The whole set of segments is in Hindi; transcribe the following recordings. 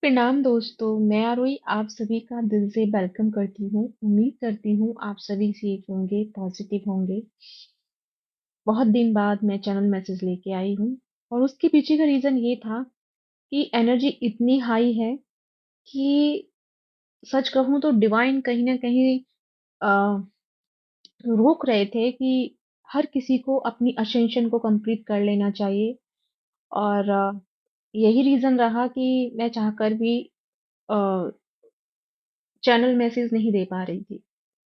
प्रणाम दोस्तों, मैं आरोही आप सभी का दिल से वेलकम करती हूँ। उम्मीद करती हूँ आप सभी सेफ होंगे, पॉजिटिव होंगे। बहुत दिन बाद मैं चैनल मैसेज लेके आई हूँ और उसके पीछे का रीजन ये था कि एनर्जी इतनी हाई है कि सच कहूँ तो डिवाइन कहीं ना कहीं अ, रोक रहे थे कि हर किसी को अपनी असेंशन को कंप्लीट कर लेना चाहिए। और यही रीजन रहा कि मैं चाहकर भी चैनल मैसेज नहीं दे पा रही थी,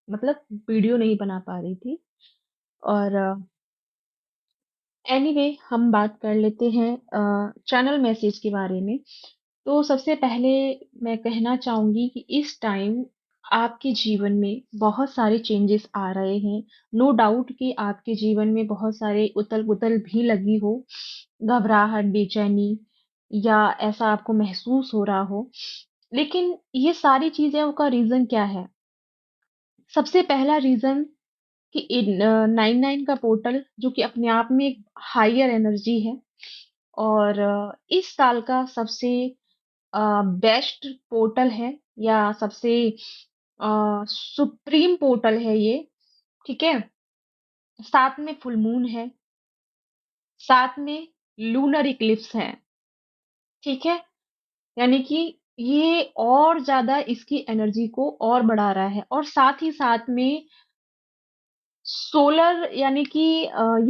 मतलब वीडियो नहीं बना पा रही थी। और एनीवे हम बात कर लेते हैं चैनल मैसेज के बारे में। तो सबसे पहले मैं कहना चाहूंगी कि इस टाइम आपके जीवन में बहुत सारे चेंजेस आ रहे हैं। नो डाउट कि आपके जीवन में बहुत सारे उथल पुथल भी लगी हो, घबराहट, बेचैनी, या ऐसा आपको महसूस हो रहा हो। लेकिन ये सारी चीजें का रीजन क्या है? सबसे पहला रीजन कि 99 का पोर्टल जो कि अपने आप में एक हायर एनर्जी है। और इस साल का सबसे बेस्ट पोर्टल है, या सबसे सुप्रीम पोर्टल है ये। ठीक है। साथ में फुल मून है, साथ में लूनर इक्लिप्स है। ठीक है। यानी कि ये और ज्यादा इसकी एनर्जी को और बढ़ा रहा है, और साथ ही साथ में सोलर, यानी कि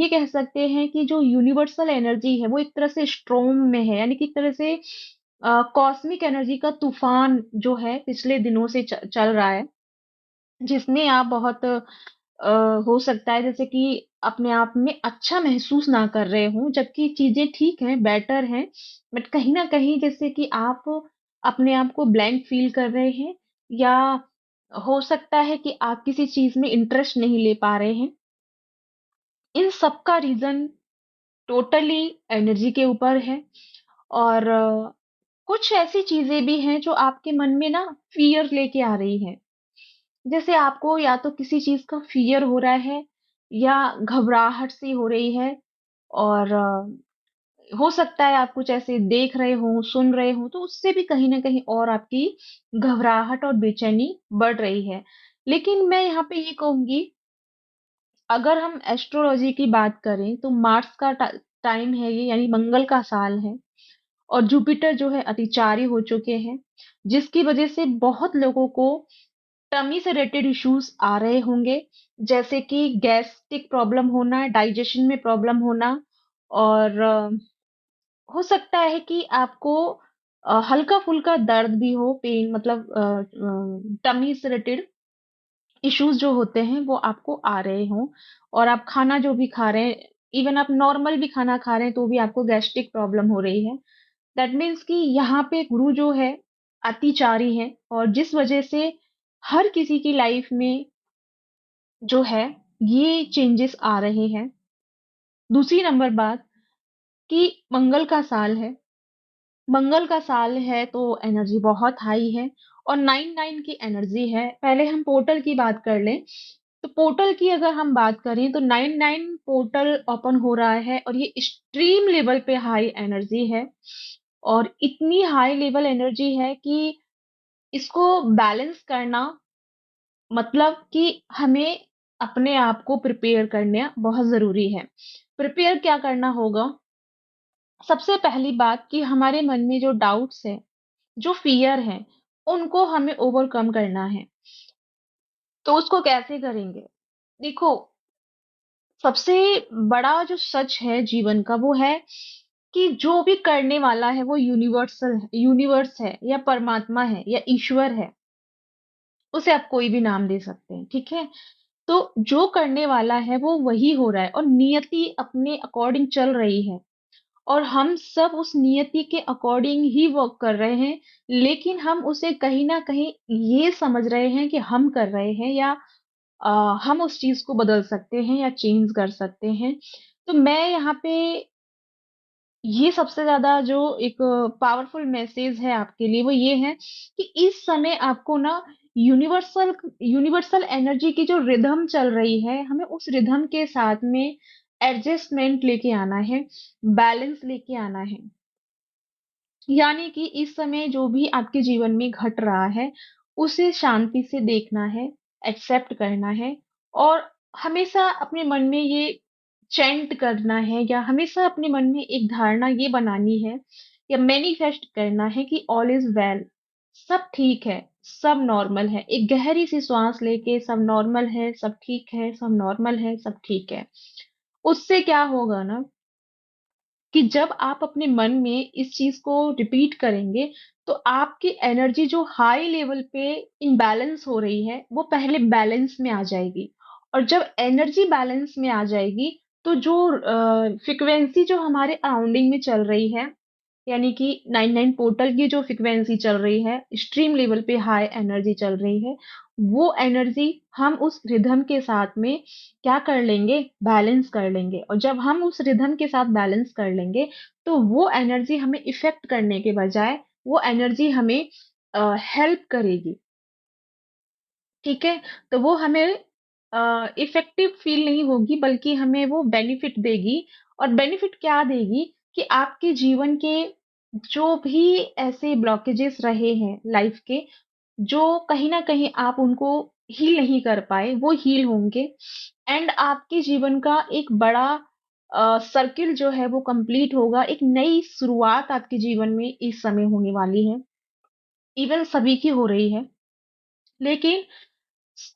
ये कह सकते हैं कि जो यूनिवर्सल एनर्जी है वो एक तरह से स्ट्रोम में है, यानी कि एक तरह से कॉस्मिक एनर्जी का तूफान जो है पिछले दिनों से चल रहा है, जिसमें आप बहुत हो सकता है जैसे कि अपने आप में अच्छा महसूस ना कर रहे हो, जबकि चीजें ठीक हैं, बेटर हैं। बट कहीं ना कहीं जैसे कि आप अपने आप को ब्लैंक फील कर रहे हैं, या हो सकता है कि आप किसी चीज में इंटरेस्ट नहीं ले पा रहे हैं। इन सब का रीजन टोटली एनर्जी के ऊपर है। और कुछ ऐसी चीजें भी हैं जो आपके मन में ना फियर लेके आ रही है। जैसे आपको या तो किसी चीज का फियर हो रहा है, या घबराहट सी हो रही है। और हो सकता है आप कुछ ऐसे देख रहे हो, सुन रहे हो, तो उससे भी कहीं ना कहीं और आपकी घबराहट और बेचैनी बढ़ रही है। लेकिन मैं यहाँ पे ये कहूंगी, अगर हम एस्ट्रोलॉजी की बात करें तो मार्स का टाइम है ये, यानी मंगल का साल है। और जुपिटर जो है अतिचारी हो चुके हैं, जिसकी वजह से बहुत लोगों को टमी से रिलेटेड इश्यूज आ रहे होंगे, जैसे कि गैस्ट्रिक प्रॉब्लम होना, डाइजेशन में प्रॉब्लम होना। और हो सकता है कि आपको हल्का फुल्का दर्द भी हो, पेन, मतलब टमी से रिलेटेड इश्यूज जो होते हैं वो आपको आ रहे हों। और आप खाना जो भी खा रहे हैं, इवन आप नॉर्मल भी खाना खा रहे हैं तो भी आपको गैस्ट्रिक प्रॉब्लम हो रही है। दैट मीन्स कि यहाँ पे गुरु जो है अतिचारी है, और जिस वजह से हर किसी की लाइफ में जो है ये चेंजेस आ रहे हैं। दूसरी नंबर बात कि मंगल का साल है। मंगल का साल है तो एनर्जी बहुत हाई है, और 99 की एनर्जी है। पहले हम पोर्टल की बात कर लें। तो पोर्टल की अगर हम बात करें तो 99 पोर्टल ओपन हो रहा है, और ये एक्सट्रीम लेवल पे हाई एनर्जी है। और इतनी हाई लेवल एनर्जी है कि इसको बैलेंस करना, मतलब कि हमें अपने आप को प्रिपेयर करना बहुत जरूरी है। प्रिपेयर क्या करना होगा? सबसे पहली बात कि हमारे मन में जो डाउट्स है, जो फियर है, उनको हमें ओवरकम करना है। तो उसको कैसे करेंगे? देखो, सबसे बड़ा जो सच है जीवन का वो है कि जो भी करने वाला है वो यूनिवर्स है, या परमात्मा है, या ईश्वर है। उसे आप कोई भी नाम दे सकते हैं, ठीक है। तो जो करने वाला है वो वही हो रहा है, और नियति अपने अकॉर्डिंग चल रही है। और हम सब उस नियति के अकॉर्डिंग ही वर्क कर रहे हैं। लेकिन हम उसे कहीं ना कहीं ये समझ रहे हैं कि हम कर रहे हैं, या हम उस चीज को बदल सकते हैं या चेंज कर सकते हैं। तो मैं यहाँ पे ये सबसे ज्यादा जो एक पावरफुल मैसेज है आपके लिए वो ये है कि इस समय आपको ना यूनिवर्सल यूनिवर्सल एनर्जी की जो रिदम चल रही है, हमें उस रिदम के साथ में एडजस्टमेंट लेके आना है, बैलेंस लेके आना है। यानी कि इस समय जो भी आपके जीवन में घट रहा है, उसे शांति से देखना है, एक्सेप्ट करना है और हमेशा अपने मन में ये चैंट करना है या हमेशा अपने मन में एक धारणा ये बनानी है या मैनिफेस्ट करना है कि ऑल इज वेल, सब ठीक है, सब नॉर्मल है। एक गहरी सी श्वास लेके सब नॉर्मल है, सब ठीक है, सब नॉर्मल है, सब ठीक है। उससे क्या होगा ना कि जब आप अपने मन में इस चीज को रिपीट करेंगे तो आपकी एनर्जी जो हाई लेवल पे इम्बैलेंस हो रही है वो पहले बैलेंस में आ जाएगी। और जब एनर्जी बैलेंस में आ जाएगी तो जो फ्रिक्वेंसी जो हमारे अराउंडिंग में चल रही है, यानी कि 99 पोर्टल की जो फ्रिक्वेंसी चल रही है, स्ट्रीम लेवल पे हाई एनर्जी चल रही है, वो एनर्जी हम उस रिदम के साथ में क्या कर लेंगे, बैलेंस कर लेंगे। और जब हम उस रिदम के साथ बैलेंस कर लेंगे तो वो एनर्जी हमें इफेक्ट करने के बजाय वो एनर्जी हमें हेल्प करेगी। ठीक है, तो वो हमें इफेक्टिव फील नहीं होगी बल्कि हमें वो बेनिफिट देगी। और बेनिफिट क्या देगी कि आपके जीवन के जो भी ऐसे ब्लॉकेजेस रहे हैं लाइफ के, जो कहीं ना कहीं आप उनको हील नहीं कर पाए, वो हील होंगे। एंड आपके जीवन का एक बड़ा सर्किल जो है वो कंप्लीट होगा। एक नई शुरुआत आपके जीवन में इस समय होने वाली है, इवन सभी की हो रही है। लेकिन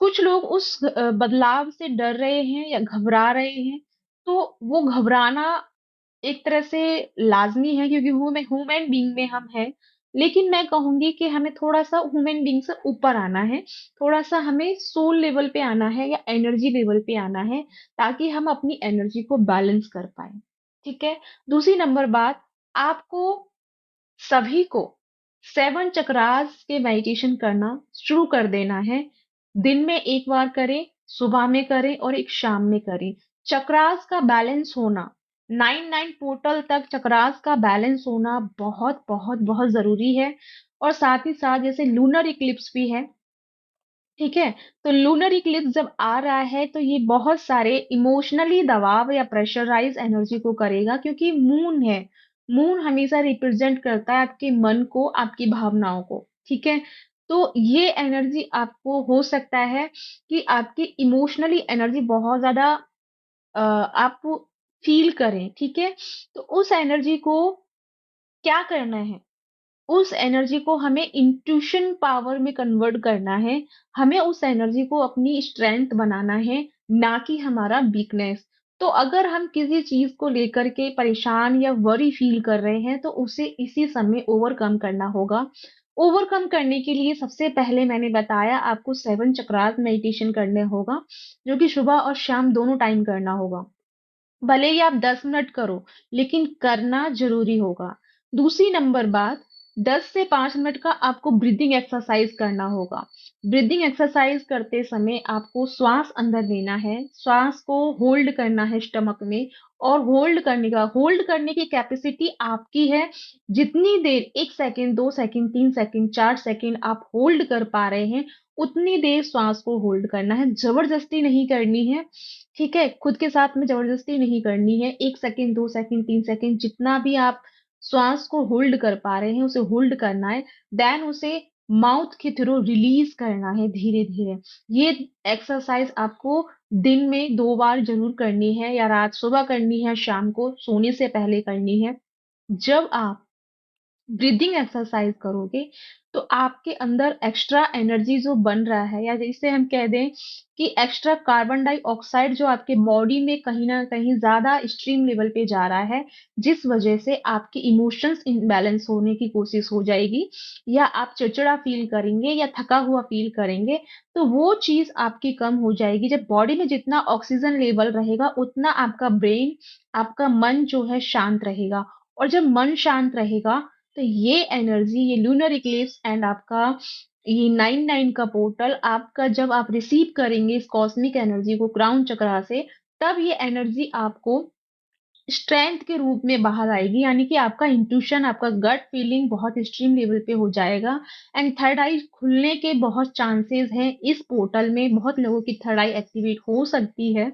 कुछ लोग उस बदलाव से डर रहे हैं या घबरा रहे हैं। तो वो घबराना एक तरह से लाज़मी है क्योंकि ह्यूमन बीइंग में हम हैं। लेकिन मैं कहूँगी कि हमें थोड़ा-सा ह्यूमन बीइंग से ऊपर आना है। थोड़ा-सा हमें सोल लेवल पे आना है या एनर्जी लेवल पे आना है, ताकि हम अपनी एनर्जी को बैलेंस कर पाएँ। ठीक है? दूसरी नंबर बात, आपको सभी को 7 चक्रास के मेडिटेशन करना शुरू कर देना है। दिन में 1 बार करें, सुबह में करें और एक शाम में करें। चक्रास का बैलेंस होना, 9 पोर्टल तक चक्रास का बैलेंस होना बहुत, बहुत, बहुत ज़रूरी है। और साथ ही साथ जैसे लूनर इक्लिप्स भी है, ठीक है? तो लूनर इक्लिप्स जब आ रहा है तो ये बहुत सारे इमोशनली दबाव या प्रेशराइज़ एनर्जी को करेगा क्योंकि मून है। मून हमेशा रिप्रेजेंट करता है आपके मन को, आपकी भावनाओं को, ठीक है? तो ये एनर्जी आपको हो सकता है कि आपकी इमोशनली एनर्जी बहुत ज़्यादा आप फ़ील करें, ठीक है? तो उस एनर्जी को क्या करना है? उस एनर्जी को हमें इंट्यूशन पावर में कन्वर्ट करना है। हमें उस एनर्जी को अपनी स्ट्रेंथ बनाना है, ना कि हमारा वीकनेस। तो अगर हम किसी चीज़ को लेकर के परेशान या वरी फ़ील कर रहे हैं, तो उसे इसी समय ओवरकम करना होगा। ओवरकम करने के लिए सबसे पहले मैंने बताया आपको 7 चक्रास मेडिटेशन करने होगा, जो कि सुबह और शाम दोनों टाइम करना होगा। भले ही आप 10 मिनट करो, लेकिन करना ज़रूरी होगा। दूसरी नंबर बात, 10 से 5 मिनट का आपको ब्रीथिंग एक्सरसाइज करना होगा। ब्रीथिंग एक्सरसाइज करते समय आपको श्वास अंदर लेना है, श्वास को होल्ड करना है स्टमक में और होल्ड करने की कैपेसिटी आपकी है। जितनी देर 1 सेकंड, 2 सेकंड, 3 सेकंड, 4 सेकंड आप होल्ड कर पा रहे हैं, उतनी देर श्वास को होल्ड करना है। ज़बरदस्ती नहीं करनी है। ठीक है? खुद के साथ में ज़बरदस्ती नहीं करनी है। 1 सेकंड, 2 सेकंड, 3 सेकंड जितना भी आप श्वास को होल्ड कर पा रहे हैं, उसे होल्ड करना है। देन उसे माउथ के थ्रू रिलीज़ करना है धीरे-धीरे। ये एक्सरसाइज़ आपको दिन में 2 बार ज़रूर करनी है या रात सुबह करनी है, शाम को सोने से पहले करनी है। जब आप ब्रीदिंग एक्सरसाइज करोगे तो आपके अंदर एक्स्ट्रा एनर्जी जो बन रहा है या जिसे हम कह दें कि एक्स्ट्रा कार्बन डाइऑक्साइड जो आपके बॉडी में कहीं ना कहीं ज्यादा स्ट्रीम लेवल पे जा रहा है, जिस वजह से आपके इमोशंस इनबैलेंस होने की कोशिश हो जाएगी या आप चिड़चिड़ा फील करेंगे या थका हुआ फील करेंगे, तो वो चीज आपकी कम हो जाएगी। जब बॉडी में जितना ऑक्सीजन लेवल रहेगा उतना आपका ब्रेन, आपका मन जो है शांत रहेगा। और जब मन शांत रहेगा तो ये एनर्जी, ये लूनर इक्लिप्स एंड आपका ये 9 का पोर्टल आपका जब आप रिसीव करेंगे इस कॉस्मिक एनर्जी को क्राउन चक्रा से, तब ये एनर्जी आपको स्ट्रेंथ के रूप में बाहर आएगी। यानी कि आपका इंट्यूशन, आपका गट फीलिंग बहुत एक्सट्रीम लेवल पे हो जाएगा। एंड थर्ड आई खुलने के बहुत चांसेस हैं इस पोर्टल में। बहुत लोगों की थर्ड आई एक्टिवेट हो सकती है।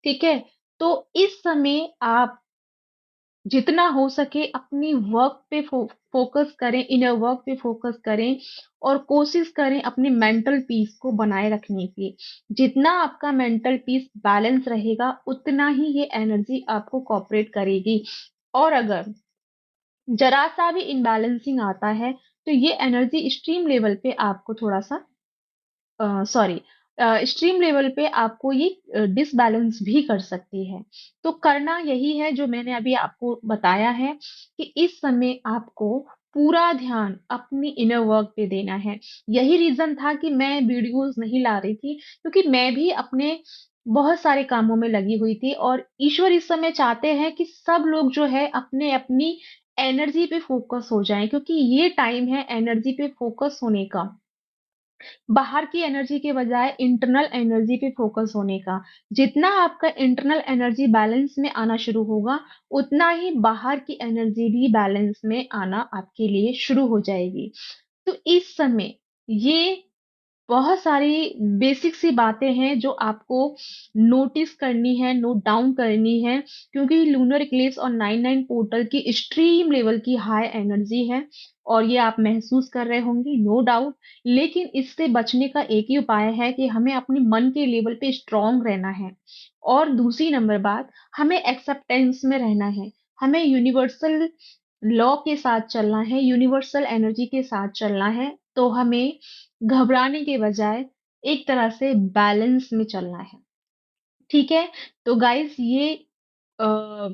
ठीक है, तो इस समय आप जितना हो सके अपनी वर्क पे फोकस करें, इनर वर्क पे फोकस करें और कोशिश करें अपने मेंटल पीस को बनाए रखने की। जितना आपका मेंटल पीस बैलेंस रहेगा, उतना ही ये एनर्जी आपको कोऑपरेट करेगी। और अगर जरा सा भी इनबैलेंसिंग आता है, तो ये एनर्जी स्ट्रीम लेवल पे आपको थोड़ा सा सॉरी स्ट्रीम लेवल पे आपको ये डिसबैलेंस भी कर सकती है। तो करना यही है जो मैंने अभी आपको बताया है कि इस समय आपको पूरा ध्यान अपनी इनर वर्क पे देना है। यही रीजन था कि मैं वीडियोस नहीं ला रही थी, क्योंकि मैं भी अपने बहुत सारे कामों में लगी हुई थी और ईश्वर इस समय चाहते हैं कि सब लोग जो है अपने अपनी एनर्जी पे फोकस हो जाएं, क्योंकि ये टाइम है एनर्जी पे फोकस होने का, बाहर की एनर्जी के बजाय इंटरनल एनर्जी पे फोकस होने का। जितना आपका इंटरनल एनर्जी बैलेंस में आना शुरू होगा, उतना ही बाहर की एनर्जी भी बैलेंस में आना आपके लिए शुरू हो जाएगी। तो इस समय ये बहुत सारी बेसिक सी बातें हैं जो आपको नोटिस करनी है, नोट डाउन करनी है, क्योंकि लूनर इक्लिप्स और 99 पोर्टल की एक्सट्रीम लेवल की हाई एनर्जी है और ये आप महसूस कर रहे होंगे, नो डाउट। लेकिन इससे बचने का एक ही उपाय है कि हमें अपने मन के लेवल पे स्ट्रांग रहना है। और दूसरी नंबर बात, हमें एक्सेप्टेंस में रहना है। हमें यूनिवर्सल लॉ के साथ चलना है, यूनिवर्सल एनर्जी के साथ चलना है। तो हमें घबराने के बजाय एक तरह से बैलेंस में चलना है। ठीक है? तो गाइस ये अ,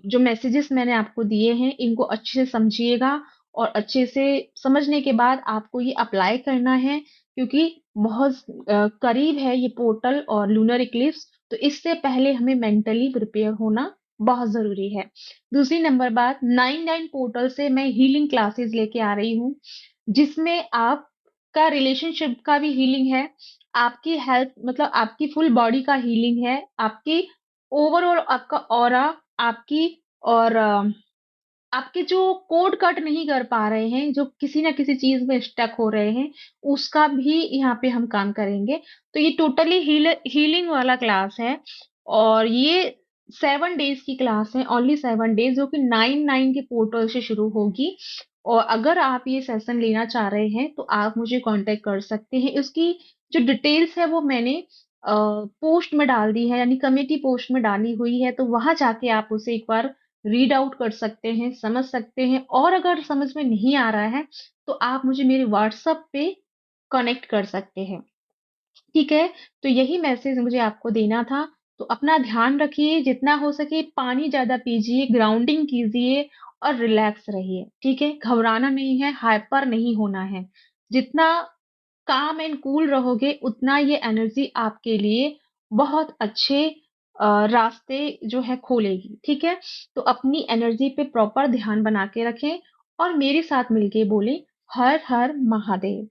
जो मैसेजेस मैंने आपको दिए हैं, इनको अच्छे से समझिएगा और अच्छे से समझने के बाद आपको ये अप्लाई करना है, क्योंकि बहुत करीब है ये पोर्टल और लूनर इक्लिप्स। तो इससे पहले हमें मेंटली प्रिपेयर होना बहुत जरूरी है। दूसरी नंबर बात, 99 पोर्टल से मैं हीलिंग क्लासेस लेके आ रही हूँ, जिसमें आपका रिलेशनशिप का भी हीलिंग है, आपकी हेल्थ मतलब आपकी फुल बॉडी का हीलिंग है, आपकी ओवरऑल आपका ऑरा, आपकी और आपके जो कोड कट नहीं कर पा रहे हैं, जो किसी ना किसी चीज में स्टक हो रहे हैं, उसका भी यहाँ पे हम काम करेंगे। तो ये टोटली हीलिंग वाला क्लास है और ये 7 डेज की क्लास है, ओनली 7 डेज, जो कि 99 के पोर्टल से शुरू होगी। और अगर आप ये सेशन लेना चाह रहे हैं तो आप मुझे कांटेक्ट कर सकते हैं। उसकी जो डिटेल्स है वो मैंने पोस्ट में डाल दी है, यानी कमेटी पोस्ट में डाली हुई है, तो वहां जाके आप उसे एक बार रीड आउट कर सकते हैं, समझ सकते हैं। और अगर समझ में नहीं आ रहा है तो आप मुझे मेरे व्हाट्सएप पे कनेक्ट कर सकते हैं। ठीक है? तो यही मैसेज मुझे आपको देना था। तो अपना ध्यान रखिए, जितना हो सके पानी ज्यादा पीजिए, ग्राउंडिंग कीजिए और रिलैक्स रहिए। ठीक है? घबराना नहीं है, हाइपर नहीं होना है। जितना काम एंड कूल रहोगे, उतना ये एनर्जी आपके लिए बहुत अच्छे रास्ते जो है खोलेगी। ठीक है? तो अपनी एनर्जी पे प्रॉपर ध्यान बना के रखें और मेरे साथ मिलके बोले, हर हर महादेव।